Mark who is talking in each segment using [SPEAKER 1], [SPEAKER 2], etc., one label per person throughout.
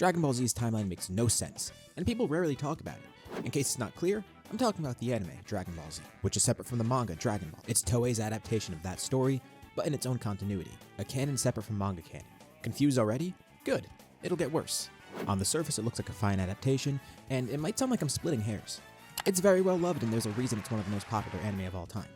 [SPEAKER 1] Dragon Ball Z's timeline makes no sense, and people rarely talk about it. In case it's not clear, I'm talking about the anime, Dragon Ball Z, which is separate from the manga, Dragon Ball. It's Toei's adaptation of that story, but in its own continuity, a canon separate from manga canon. Confused already? Good. It'll get worse. On the surface, it looks like a fine adaptation, and it might sound like I'm splitting hairs. It's very well loved, and there's a reason it's one of the most popular anime of all time.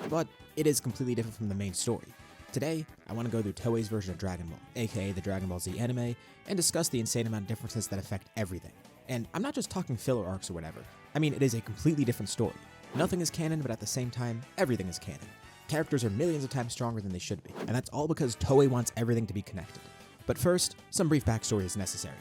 [SPEAKER 1] But it is completely different from the main story. Today, I want to go through Toei's version of Dragon Ball, aka the Dragon Ball Z anime, and discuss the insane amount of differences that affect everything. And I'm not just talking filler arcs or whatever. I mean, it is a completely different story. Nothing is canon, but at the same time, everything is canon. Characters are millions of times stronger than they should be, and that's all because Toei wants everything to be connected. But first, some brief backstory is necessary.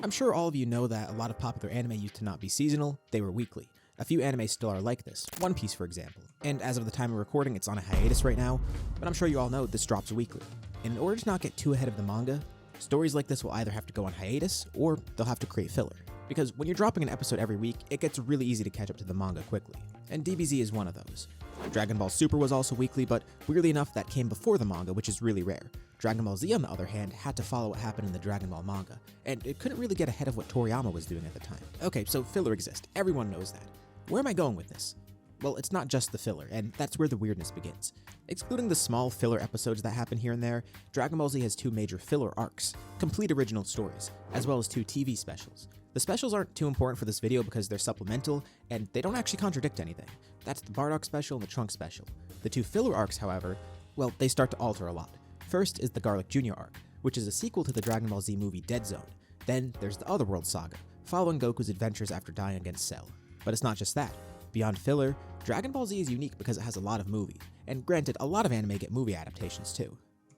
[SPEAKER 1] I'm sure all of you know that a lot of popular anime used to not be seasonal, they were weekly. A few anime still are like this, One Piece for example, and as of the time of recording it's on a hiatus right now, but I'm sure you all know this drops weekly. And in order to not get too ahead of the manga, stories like this will either have to go on hiatus, or they'll have to create filler. Because when you're dropping an episode every week, it gets really easy to catch up to the manga quickly, and DBZ is one of those. Dragon Ball Super was also weekly, but weirdly enough that came before the manga, which is really rare. Dragon Ball Z on the other hand had to follow what happened in the Dragon Ball manga, and it couldn't really get ahead of what Toriyama was doing at the time. Okay, so filler exists, everyone knows that. Where am I going with this? Well, it's not just the filler, and that's where the weirdness begins. Excluding the small filler episodes that happen here and there, Dragon Ball Z has two major filler arcs, complete original stories, as well as two TV specials. The specials aren't too important for this video because they're supplemental, and they don't actually contradict anything. That's the Bardock special and the Trunks special. The two filler arcs, however, well, they start to alter a lot. First is the Garlic Jr. arc, which is a sequel to the Dragon Ball Z movie Dead Zone. Then there's the Otherworld saga, following Goku's adventures after dying against Cell. But it's not just that. Beyond filler, Dragon Ball Z is unique because it has a lot of movies, and granted, a lot of anime get movie adaptations too.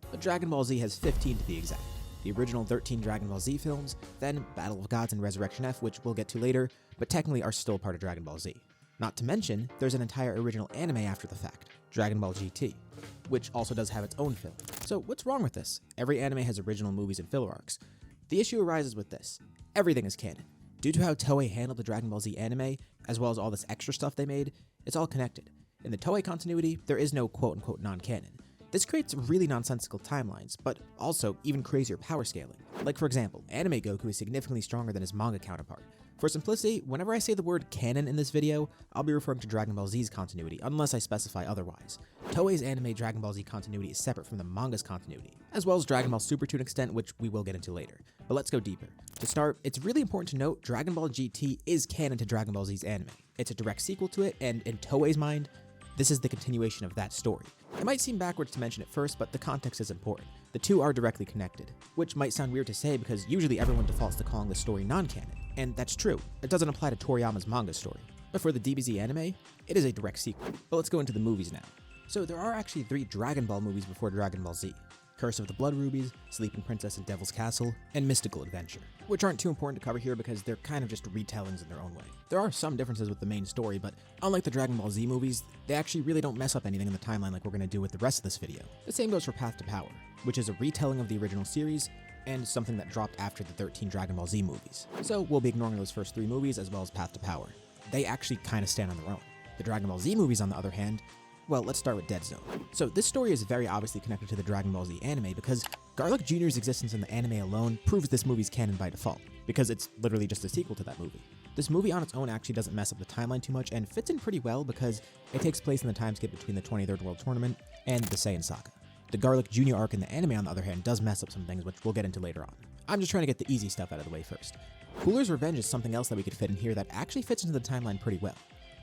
[SPEAKER 1] But Dragon Ball Z has 15 to be exact. The original 13 Dragon Ball Z films, then Battle of Gods and Resurrection F, which we'll get to later, but technically are still part of Dragon Ball Z. Not to mention, there's an entire original anime after the fact, Dragon Ball GT, which also does have its own film. So what's wrong with this? Every anime has original movies and filler arcs. The issue arises with this. Everything is canon. Due to how Toei handled the Dragon Ball Z anime, as well as all this extra stuff they made, it's all connected. In the Toei continuity, there is no quote-unquote non-canon. This creates really nonsensical timelines, but also even crazier power scaling. Like for example, anime Goku is significantly stronger than his manga counterpart. For simplicity, whenever I say the word canon in this video, I'll be referring to Dragon Ball Z's continuity, unless I specify otherwise. Toei's anime Dragon Ball Z continuity is separate from the manga's continuity, as well as Dragon Ball Super to an extent, which we will get into later. But let's go deeper. To start, it's really important to note Dragon Ball GT is canon to Dragon Ball Z's anime. It's a direct sequel to it, and in Toei's mind, this is the continuation of that story. It might seem backwards to mention it first, but the context is important. The two are directly connected, which might sound weird to say because usually everyone defaults to calling the story non-canon, and that's true. It doesn't apply to Toriyama's manga story. But for the DBZ anime, it is a direct sequel. But let's go into the movies now. So there are actually 3 Dragon Ball movies before Dragon Ball Z. Curse of the Blood Rubies, Sleeping Princess and Devil's Castle, and Mystical Adventure, which aren't too important to cover here because they're kind of just retellings in their own way. There are some differences with the main story, but unlike the Dragon Ball Z movies, they actually really don't mess up anything in the timeline like we're going to do with the rest of this video. The same goes for Path to Power, which is a retelling of the original series, and something that dropped after the 13 Dragon Ball Z movies. So we'll be ignoring those first 3 movies as well as Path to Power. They actually kind of stand on their own. The Dragon Ball Z movies, on the other hand, well, let's start with Dead Zone. So this story is very obviously connected to the Dragon Ball Z anime because Garlic Jr.'s existence in the anime alone proves this movie's canon by default, because it's literally just a sequel to that movie. This movie on its own actually doesn't mess up the timeline too much and fits in pretty well because it takes place in the time skip between the 23rd World Tournament and the Saiyan saga. The Garlic Jr. arc in the anime, on the other hand, does mess up some things, which we'll get into later on. I'm just trying to get the easy stuff out of the way first. Cooler's Revenge is something else that we could fit in here that actually fits into the timeline pretty well.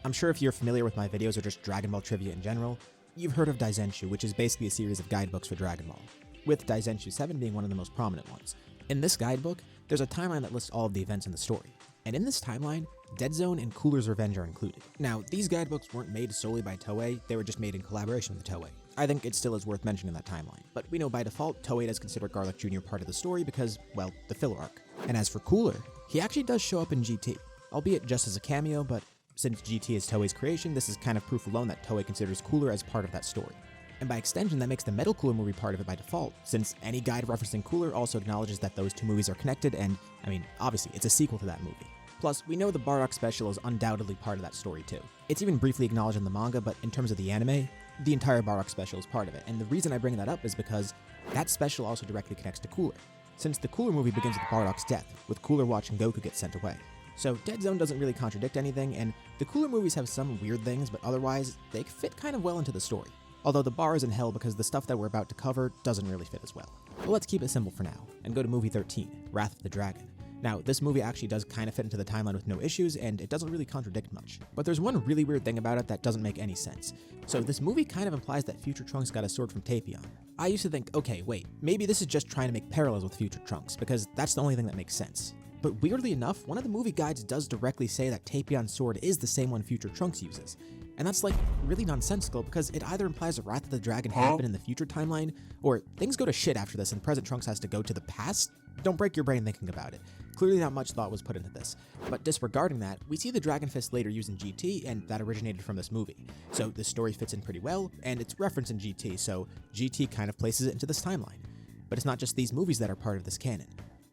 [SPEAKER 1] I'm sure if you're familiar with my videos or just Dragon Ball trivia in general, you've heard of Daizenshu, which is basically a series of guidebooks for Dragon Ball, with Daizenshu 7 being one of the most prominent ones. In this guidebook, there's a timeline that lists all of the events in the story, and in this timeline, Dead Zone and Cooler's Revenge are included. Now, these guidebooks weren't made solely by Toei, they were just made in collaboration with Toei. I think it still is worth mentioning that timeline, but we know by default Toei does consider Garlic Jr. part of the story because, well, the filler arc. And as for Cooler, he actually does show up in GT, albeit just as a cameo, but since GT is Toei's creation, this is kind of proof alone that Toei considers Cooler as part of that story. And by extension, that makes the Metal Cooler movie part of it by default, since any guide referencing Cooler also acknowledges that those 2 movies are connected, and, I mean, obviously, it's a sequel to that movie. Plus, we know the Bardock special is undoubtedly part of that story too. It's even briefly acknowledged in the manga, but in terms of the anime, the entire Bardock special is part of it, and the reason I bring that up is because that special also directly connects to Cooler. since the Cooler movie begins with Bardock's death, with Cooler watching Goku get sent away. So Dead Zone doesn't really contradict anything, and the Cooler movies have some weird things, but otherwise, they fit kind of well into the story. Although the bar is in hell because the stuff that we're about to cover doesn't really fit as well. But let's keep it simple for now, and go to movie 13, Wrath of the Dragon. Now, this movie actually does kind of fit into the timeline with no issues, and it doesn't really contradict much. But there's one really weird thing about it that doesn't make any sense. So this movie kind of implies that Future Trunks got a sword from Tapion. I used to think, okay, wait, maybe this is just trying to make parallels with Future Trunks, because that's the only thing that makes sense. But weirdly enough, one of the movie guides does directly say that Tapion's sword is the same one Future Trunks uses. And that's like really nonsensical because it either implies the Wrath of the Dragon happened in the future timeline, or things go to shit after this and present Trunks has to go to the past. Don't break your brain thinking about it. Clearly not much thought was put into this. But disregarding that, we see the Dragon Fist later used in GT, and that originated from this movie. So this story fits in pretty well, and it's referenced in GT, so GT kind of places it into this timeline. But it's not just these movies that are part of this canon.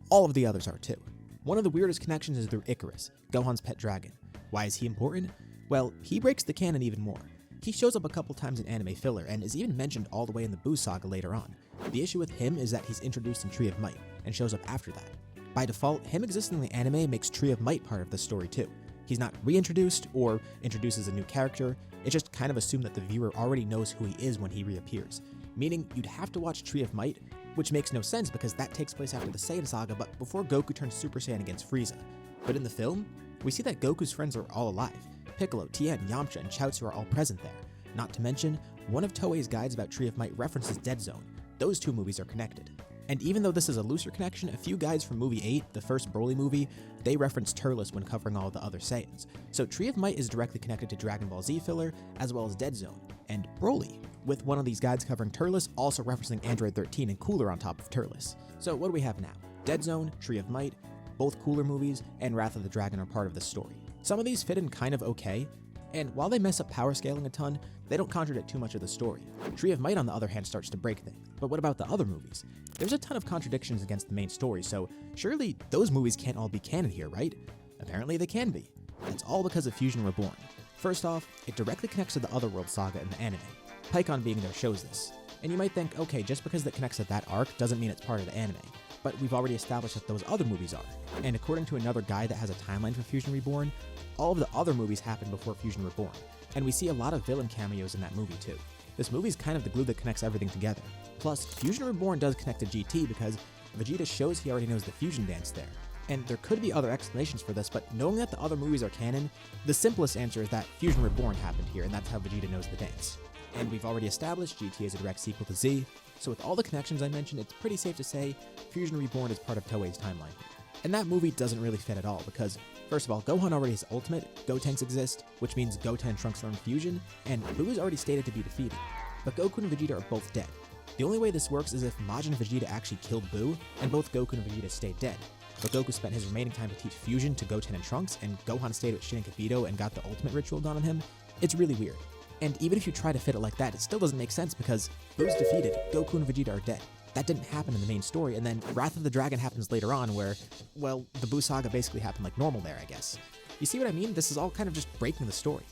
[SPEAKER 1] All of the others are too. One of the weirdest connections is through Icarus, Gohan's pet dragon. Why is he important? Well, he breaks the canon even more. He shows up a couple times in anime filler and is even mentioned all the way in the Buu saga later on. The issue with him is that he's introduced in Tree of Might and shows up after that. By default, him existing in the anime makes Tree of Might part of the story too. He's not reintroduced or introduces a new character, it's just kind of assumed that the viewer already knows who he is when he reappears. Meaning you'd have to watch Tree of Might, which makes no sense because that takes place after the Saiyan saga but before Goku turns Super Saiyan against Frieza. But in the film, we see that Goku's friends are all alive. Piccolo, Tien, Yamcha, and Chaozu are all present there. Not to mention, one of Toei's guides about Tree of Might references Dead Zone. Those two movies are connected. And even though this is a looser connection, a few guides from movie 8, the first Broly movie, they reference Turles when covering all the other Saiyans. So Tree of Might is directly connected to Dragon Ball Z filler, as well as Dead Zone, and Broly, with one of these guides covering Turles also referencing Android 13 and Cooler on top of Turles. So what do we have now? Dead Zone, Tree of Might, both Cooler movies, and Wrath of the Dragon are part of this story. Some of these fit in kind of okay, and while they mess up power scaling a ton, they don't contradict too much of the story. Tree of Might, on the other hand, starts to break things. But what about the other movies? There's a ton of contradictions against the main story, so surely those movies can't all be canon here, right? Apparently they can be. That's all because of Fusion Reborn. First off, it directly connects to the Otherworld saga in the anime. Pikkon being there shows this. And you might think, okay, just because it connects to that arc doesn't mean it's part of the anime. But we've already established that those other movies are. And according to another guide that has a timeline for Fusion Reborn, all of the other movies happened before Fusion Reborn. And we see a lot of villain cameos in that movie too. This movie's kind of the glue that connects everything together. Plus, Fusion Reborn does connect to GT because Vegeta shows he already knows the fusion dance there. And there could be other explanations for this, but knowing that the other movies are canon, the simplest answer is that Fusion Reborn happened here, and that's how Vegeta knows the dance. And we've already established GT is a direct sequel to Z, so with all the connections I mentioned, it's pretty safe to say Fusion Reborn is part of Toei's timeline. And that movie doesn't really fit at all, because first of all, Gohan already has Ultimate, Gotenks exist, which means Goten and Trunks learn fusion, and Buu is already stated to be defeated. But Goku and Vegeta are both dead. The only way this works is if Majin and Vegeta actually killed Buu, and both Goku and Vegeta stayed dead. But Goku spent his remaining time to teach fusion to Goten and Trunks, and Gohan stayed with Shin and Kibito and got the ultimate ritual done on him. It's really weird. And even if you try to fit it like that, it still doesn't make sense because Buu's defeated, Goku and Vegeta are dead. That didn't happen in the main story, and then Wrath of the Dragon happens later on where, well, the Buu saga basically happened like normal there, I guess. You see what I mean? This is all kind of just breaking the story.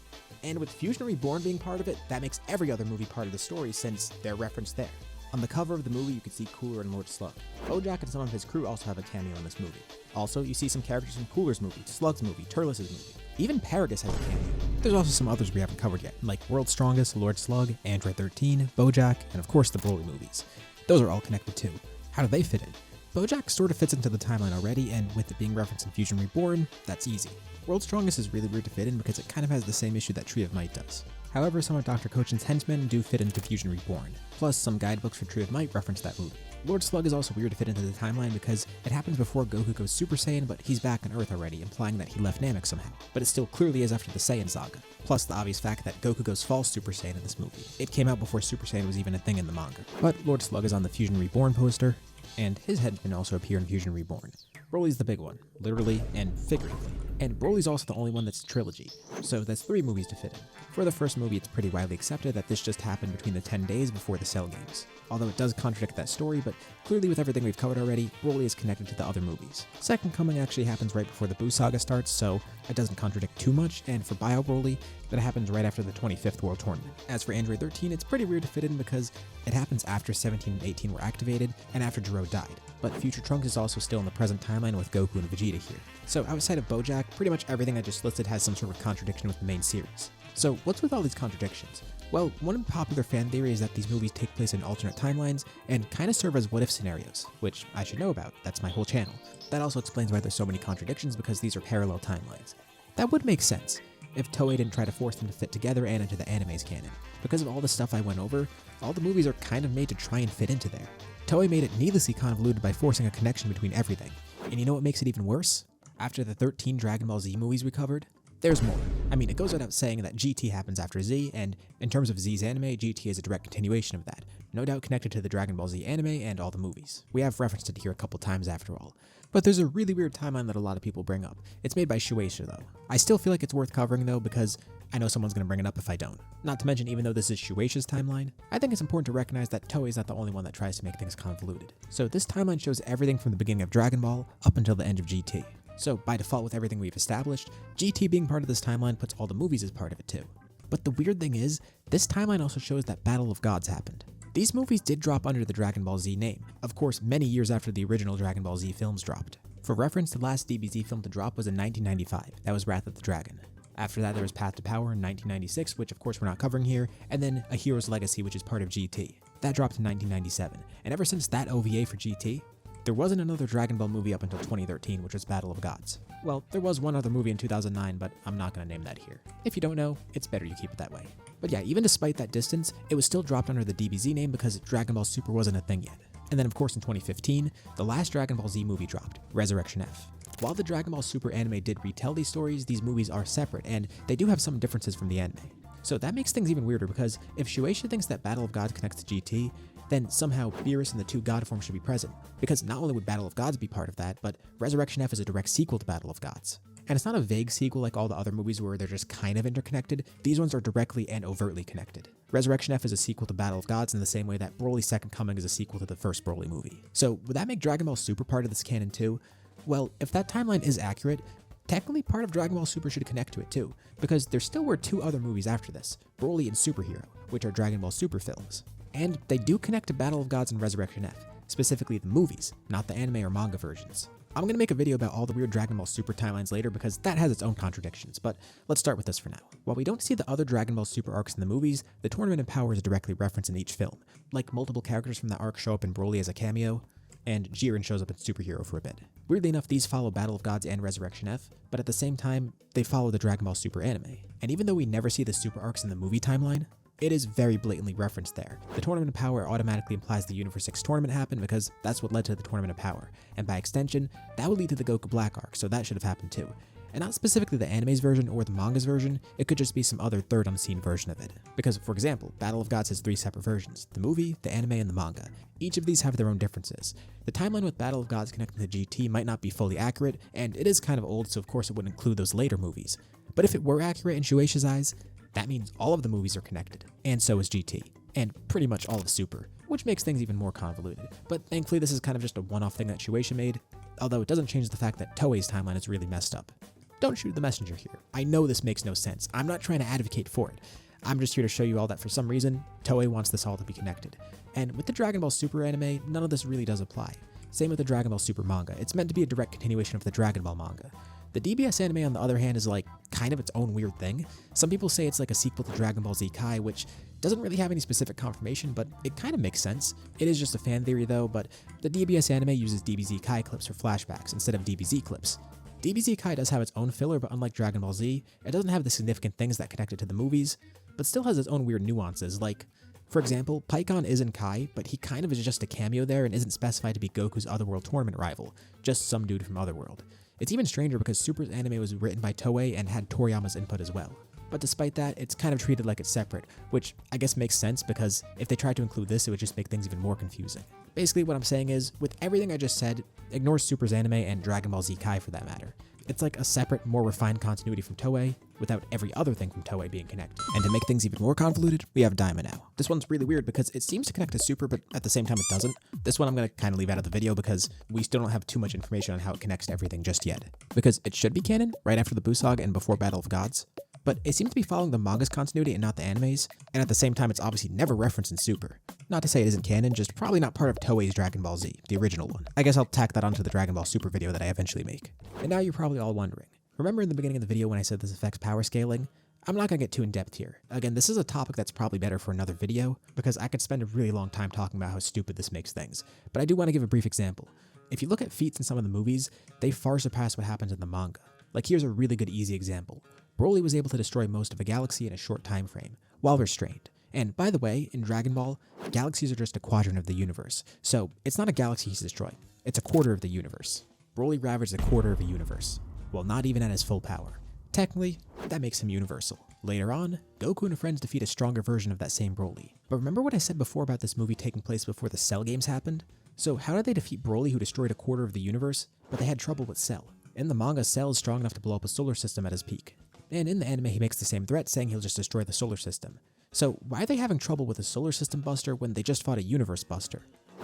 [SPEAKER 1] And with Fusion Reborn being part of it, that makes every other movie part of the story since they're referenced there. On the cover of the movie, you can see Cooler and Lord Slug. Bojack and some of his crew also have a cameo in this movie. Also, you see some characters from Cooler's movie, Slug's movie, Turles' movie. Even Paragus has a cameo. There's also some others we haven't covered yet, like World's Strongest, Lord Slug, Android 13, Bojack, and of course the Broly movies. Those are all connected too. How do they fit in? Bojack sort of fits into the timeline already, and with it being referenced in Fusion Reborn, that's easy. World's Strongest is really weird to fit in because it kind of has the same issue that Tree of Might does. However, some of Dr. Cochin's henchmen do fit into Fusion Reborn, plus some guidebooks for Tree of Might reference that movie. Lord Slug is also weird to fit into the timeline because it happens before Goku goes Super Saiyan, but he's back on Earth already, implying that he left Namek somehow. But it still clearly is after the Saiyan saga, plus the obvious fact that Goku goes false Super Saiyan in this movie. It came out before Super Saiyan was even a thing in the manga. But Lord Slug is on the Fusion Reborn poster, and his henchmen also appear in Fusion Reborn. Broly's the big one, literally and figuratively. And Broly's also the only one that's a trilogy, so that's 3 movies to fit in. For the first movie, it's pretty widely accepted that this just happened between the 10 days before the Cell games. Although it does contradict that story, but clearly with everything we've covered already, Broly is connected to the other movies. Second Coming actually happens right before the Buu saga starts, so it doesn't contradict too much, and for Bio Broly, that happens right after the 25th World Tournament. As for Android 13, it's pretty weird to fit in because it happens after 17 and 18 were activated, and after Gero died. but future Trunks is also still in the present timeline with Goku and Vegeta here. So outside of BoJack, pretty much everything I just listed has some sort of contradiction with the main series. So what's with all these contradictions? Well, one popular fan theory is that these movies take place in alternate timelines and kind of serve as what-if scenarios, which I should know about, that's my whole channel. That also explains why there's so many contradictions, because these are parallel timelines. That would make sense if Toei didn't try to force them to fit together and into the anime's canon. Because of all the stuff I went over, all the movies are kind of made to try and fit into there. Toei made it needlessly convoluted by forcing a connection between everything. And you know what makes it even worse? After the 13 Dragon Ball Z movies we covered, there's more. I mean, it goes without saying that GT happens after Z, and in terms of Z's anime, GT is a direct continuation of that, no doubt connected to the Dragon Ball Z anime and all the movies. We have referenced it here a couple times after all. But there's a really weird timeline that a lot of people bring up. It's made by Shueisha though. I still feel like it's worth covering though, because I know someone's gonna bring it up if I don't. Not to mention, even though this is Shueisha's timeline, I think it's important to recognize that Toei is not the only one that tries to make things convoluted. So this timeline shows everything from the beginning of Dragon Ball up until the end of GT. So by default, with everything we've established, GT being part of this timeline puts all the movies as part of it too. But the weird thing is, this timeline also shows that Battle of Gods happened. These movies did drop under the Dragon Ball Z name, of course many years after the original Dragon Ball Z films dropped. For reference, the last DBZ film to drop was in 1995, that was Wrath of the Dragon. After that there was Path to Power in 1996, which of course we're not covering here, and then A Hero's Legacy, which is part of GT. That dropped in 1997, and ever since that OVA for GT, there wasn't another Dragon Ball movie up until 2013, which was Battle of Gods. Well, there was one other movie in 2009, but I'm not going to name that here. If you don't know, it's better you keep it that way. But yeah, even despite that distance, it was still dropped under the DBZ name because Dragon Ball Super wasn't a thing yet. And then of course in 2015, the last Dragon Ball Z movie dropped, Resurrection F. While the Dragon Ball Super anime did retell these stories, these movies are separate, and they do have some differences from the anime. So that makes things even weirder, because if Shueisha thinks that Battle of Gods connects to GT, then somehow Beerus and the two god forms should be present, because not only would Battle of Gods be part of that, but Resurrection F is a direct sequel to Battle of Gods. And it's not a vague sequel like all the other movies where they're just kind of interconnected, these ones are directly and overtly connected. Resurrection F is a sequel to Battle of Gods in the same way that Broly's Second Coming is a sequel to the first Broly movie. So would that make Dragon Ball Super part of this canon too? Well, if that timeline is accurate, technically part of Dragon Ball Super should connect to it too, because there still were two other movies after this, Broly and Superhero, which are Dragon Ball Super films. And they do connect to Battle of Gods and Resurrection F, specifically the movies, not the anime or manga versions. I'm going to make a video about all the weird Dragon Ball Super timelines later because that has its own contradictions, but let's start with this for now. While we don't see the other Dragon Ball Super arcs in the movies, the Tournament of Power is directly referenced in each film. Like multiple characters from that arc show up in Broly as a cameo, and Jiren shows up in Superhero for a bit. Weirdly enough, these follow Battle of Gods and Resurrection F, but at the same time, they follow the Dragon Ball Super anime. And even though we never see the Super arcs in the movie timeline, it is very blatantly referenced there. The Tournament of Power automatically implies the Universe 6 tournament happened because that's what led to the Tournament of Power, and by extension, that would lead to the Goku Black arc, so that should have happened too. And not specifically the anime's version or the manga's version, it could just be some other third unseen version of it. Because, for example, Battle of Gods has 3 separate versions, the movie, the anime, and the manga. Each of these have their own differences. The timeline with Battle of Gods connecting to GT might not be fully accurate, and it is kind of old, so of course it wouldn't include those later movies. But if it were accurate in Shueisha's eyes, that means all of the movies are connected, and so is GT, and pretty much all of Super, which makes things even more convoluted. But thankfully this is kind of just a one-off thing that Shueisha made, although it doesn't change the fact that Toei's timeline is really messed up. Don't shoot the messenger here. I know this makes no sense. I'm not trying to advocate for it. I'm just here to show you all that for some reason, Toei wants this all to be connected. And with the Dragon Ball Super anime, none of this really does apply. Same with the Dragon Ball Super manga. It's meant to be a direct continuation of the Dragon Ball manga. The DBS anime, on the other hand, is like kind of its own weird thing. Some people say it's like a sequel to Dragon Ball Z Kai, which doesn't really have any specific confirmation, but it kind of makes sense. It is just a fan theory though, but the DBS anime uses DBZ Kai clips for flashbacks instead of DBZ clips. DBZ Kai does have its own filler, but unlike Dragon Ball Z, it doesn't have the significant things that connect it to the movies, but still has its own weird nuances, like, for example, Pikkon is in Kai, but he kind of is just a cameo there and isn't specified to be Goku's Otherworld tournament rival, just some dude from Otherworld. It's even stranger because Super's anime was written by Toei and had Toriyama's input as well. But despite that, it's kind of treated like it's separate, which I guess makes sense because if they tried to include this, it would just make things even more confusing. Basically what I'm saying is, with everything I just said, ignore Super's anime and Dragon Ball Z Kai for that matter. It's like a separate, more refined continuity from Toei, without every other thing from Toei being connected. And to make things even more convoluted, we have Daima now. This one's really weird because it seems to connect to Super, but at the same time it doesn't. This one I'm going to kind of leave out of the video because we still don't have too much information on how it connects to everything just yet. Because it should be canon, right after the Buu Saga and before Battle of Gods. but it seems to be following the manga's continuity and not the anime's, and at the same time it's obviously never referenced in Super. Not to say it isn't canon, just probably not part of Toei's Dragon Ball Z, the original one. I guess I'll tack that onto the Dragon Ball Super video that I eventually make. And now you're probably all wondering, remember in the beginning of the video when I said this affects power scaling? I'm not gonna get too in depth here. Again, this is a topic that's probably better for another video, because I could spend a really long time talking about how stupid this makes things. But I do want to give a brief example. If you look at feats in some of the movies, they far surpass what happens in the manga. Like here's a really good easy example. Broly was able to destroy most of a galaxy in a short time frame, while restrained. And by the way, in Dragon Ball, galaxies are just a quadrant of the universe. So it's not a galaxy he's destroying, it's a quarter of the universe. Broly ravaged a quarter of a universe. Well, not even at his full power. Technically, that makes him universal. Later on, Goku and friends defeat a stronger version of that same Broly. But remember what I said before about this movie taking place before the Cell games happened? So how did they defeat Broly who destroyed a quarter of the universe, but they had trouble with Cell? In the manga, Cell is strong enough to blow up a solar system at his peak. And in the anime, he makes the same threat, saying he'll just destroy the solar system. So why are they having trouble with a solar system buster when they just fought a universe buster?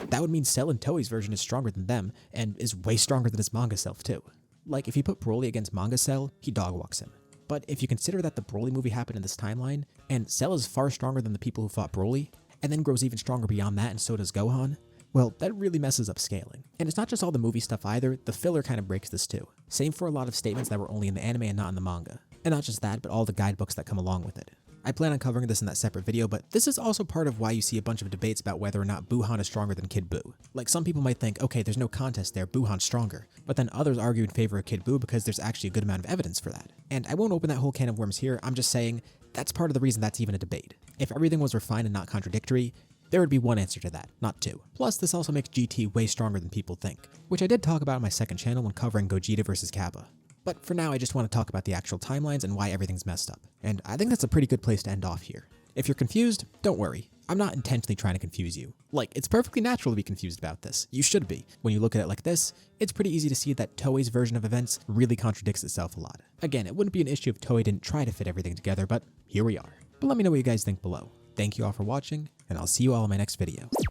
[SPEAKER 1] That would mean Cell in Toei's version is stronger than them, and is way stronger than his manga self too. Like, if you put Broly against manga Cell, he dogwalks him. But if you consider that the Broly movie happened in this timeline, and Cell is far stronger than the people who fought Broly, and then grows even stronger beyond that and so does Gohan, well, that really messes up scaling. And it's not just all the movie stuff either, the filler kind of breaks this too. Same for a lot of statements that were only in the anime and not in the manga. And not just that, but all the guidebooks that come along with it. I plan on covering this in that separate video, but this is also part of why you see a bunch of debates about whether or not Buhan is stronger than Kid Buu. Like, some people might think, okay, there's no contest there, Buhan's stronger. But then others argue in favor of Kid Buu because there's actually a good amount of evidence for that. And I won't open that whole can of worms here, I'm just saying that's part of the reason that's even a debate. If everything was refined and not contradictory, there would be one answer to that, not two. Plus, this also makes GT way stronger than people think, which I did talk about on my second channel when covering Gogeta vs Kappa. But for now, I just want to talk about the actual timelines and why everything's messed up. And I think that's a pretty good place to end off here. If you're confused, don't worry. I'm not intentionally trying to confuse you. Like, it's perfectly natural to be confused about this. You should be. When you look at it like this, it's pretty easy to see that Toei's version of events really contradicts itself a lot. Again, it wouldn't be an issue if Toei didn't try to fit everything together, but here we are. But let me know what you guys think below. Thank you all for watching, and I'll see you all in my next video.